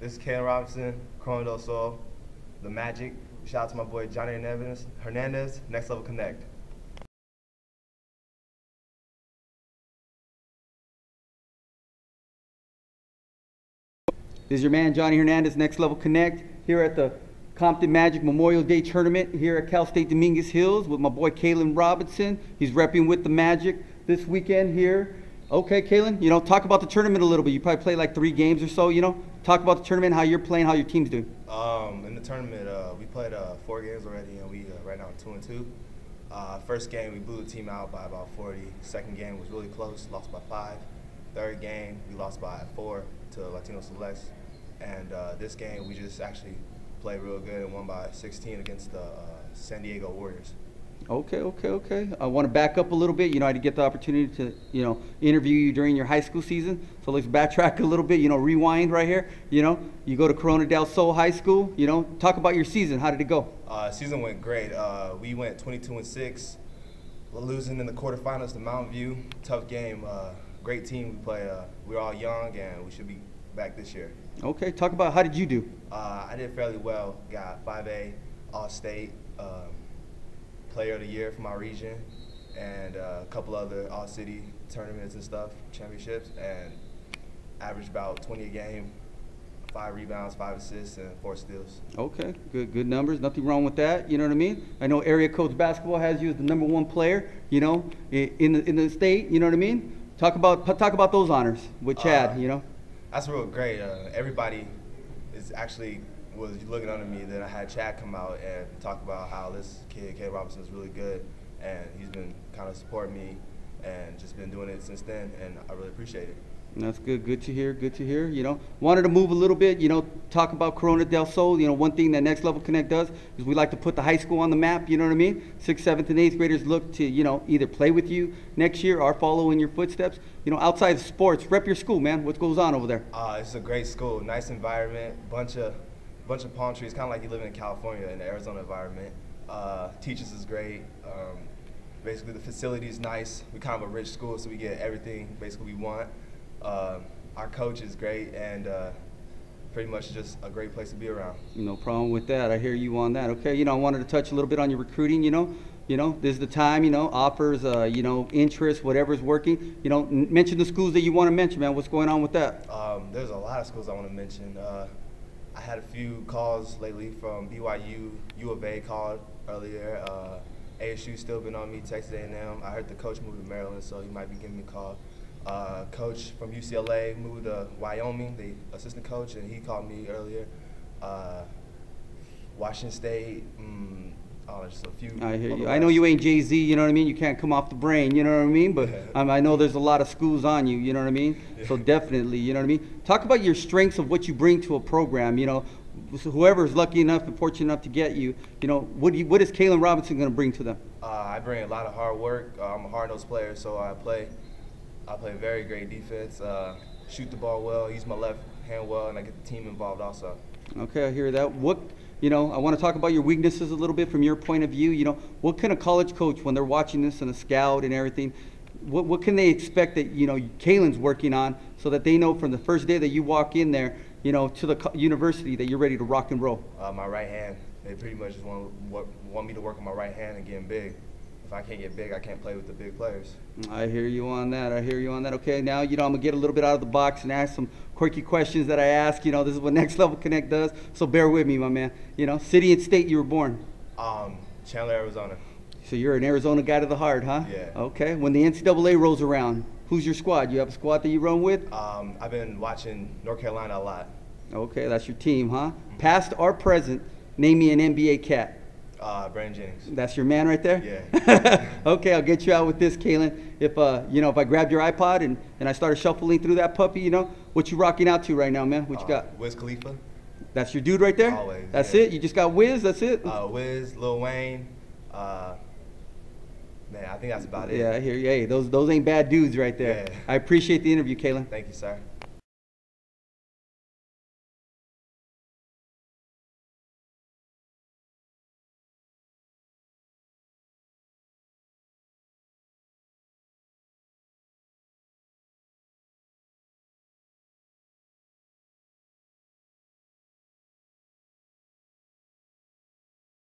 This is Calaen Robinson, Calaen del Sol, the Magic. Shout out to my boy Johnny Hernandez, Next Level Connect. This is your man Johnny Hernandez, Next Level Connect, here at the Compton Magic Memorial Day Tournament here at Cal State Dominguez Hills with my boy Calaen Robinson. He's repping with the Magic this weekend here. Okay, Calaen, talk about the tournament a little bit. You probably played like 3 games or so, Talk about the tournament, how you're playing, how your team's doing. In the tournament, we played 4 games already, and we right now 2-2. First game, we blew the team out by about 40. Second game was really close, lost by 5. Third game, we lost by 4 to Latino Selects. And this game, we just actually played real good and won by 16 against the San Diego Warriors. Okay. I want to back up a little bit. I didn't get the opportunity to, interview you during your high school season. So let's backtrack a little bit, rewind right here. You go to Corona del Sol High School, talk about your season. How did it go? Season went great. We went 22-6. We're losing in the quarterfinals to Mountain View. Tough game. Great team we play. We're all young, and we should be back this year. Okay, talk about how did you do? I did fairly well. Got 5A, All-State, Player of the Year for my region, and a couple other all-city tournaments and stuff, championships, and averaged about 20 a game, 5 rebounds, 5 assists, and 4 steals. Okay, good numbers. Nothing wrong with that. You know what I mean? I know Areascodesbasketball has you as the #1 player, in the state. You know what I mean? Talk about those honors with Chad. That's real great. Everybody was looking under me. Then I had Chad come out and talk about how this kid, Calaen Robinson, is really good, and he's been kind of supporting me and just been doing it since then, and I really appreciate it. That's good. Good to hear. Wanted to move a little bit. Talk about Corona del Sol. One thing that Next Level Connect does is we like to put the high school on the map. You know what I mean? 6th, 7th, and 8th graders look to either play with you next year or follow in your footsteps. Outside of sports, rep your school, man. What goes on over there? It's a great school. Nice environment. Bunch of palm trees. Kind of like you live in California in the Arizona environment. Teachers is great. Basically, the facility is nice. We're kind of a rich school, so we get everything basically we want. Our coach is great, and pretty much just a great place to be around. No problem with that. I hear you on that. Okay, I wanted to touch a little bit on your recruiting. This is the time. Offers. Interest, whatever's working. Mention the schools that you want to mention, man. What's going on with that? There's a lot of schools I want to mention. I had a few calls lately from BYU, U of A called earlier. ASU still been on me, Texas A&M. I heard the coach moved to Maryland, so he might be giving me a call. Coach from UCLA moved to Wyoming, the assistant coach, and he called me earlier. Washington State, just a few. I hear you. I know you ain't Jay-Z, you know what I mean? You can't come off the brain, you know what I mean? But I know there's a lot of schools on you, you know what I mean? So definitely, you know what I mean? Talk about your strengths of what you bring to a program, So whoever's lucky enough and fortunate enough to get you, what is Calaen Robinson going to bring to them? I bring a lot of hard work. I'm a hard-nosed player, so I play very great defense, shoot the ball well, use my left hand well, and I get the team involved also. Okay, I hear that. I want to talk about your weaknesses a little bit from your point of view. What can a college coach, when they're watching this and a scout and everything, what can they expect that, Calaen's working on so that they know from the first day that you walk in there, to the university that you're ready to rock and roll? My right hand. They pretty much just want me to work on my right hand and getting big. If I can't get big, I can't play with the big players. I hear you on that. Okay, now, I'm going to get a little bit out of the box and ask some quirky questions that I ask. This is what Next Level Connect does, so bear with me, my man. City and state you were born? Chandler, Arizona. So you're an Arizona guy to the heart, huh? Yeah. Okay, when the NCAA rolls around, who's your squad? You have a squad that you run with? I've been watching North Carolina a lot. Okay, that's your team, huh? Past or present, name me an NBA cat. Brandon Jennings. That's your man right there? Yeah. Okay, I'll get you out with this, Calaen. If I grabbed your iPod and I started shuffling through that puppy, what you rocking out to right now, man? What you got? Wiz Khalifa. That's your dude right there? Always. That's it? You just got Wiz? That's it? Wiz, Lil Wayne. Man, I think that's about it. Yeah, I hear you. Hey, those ain't bad dudes right there. Yeah. I appreciate the interview, Calaen. Thank you, sir.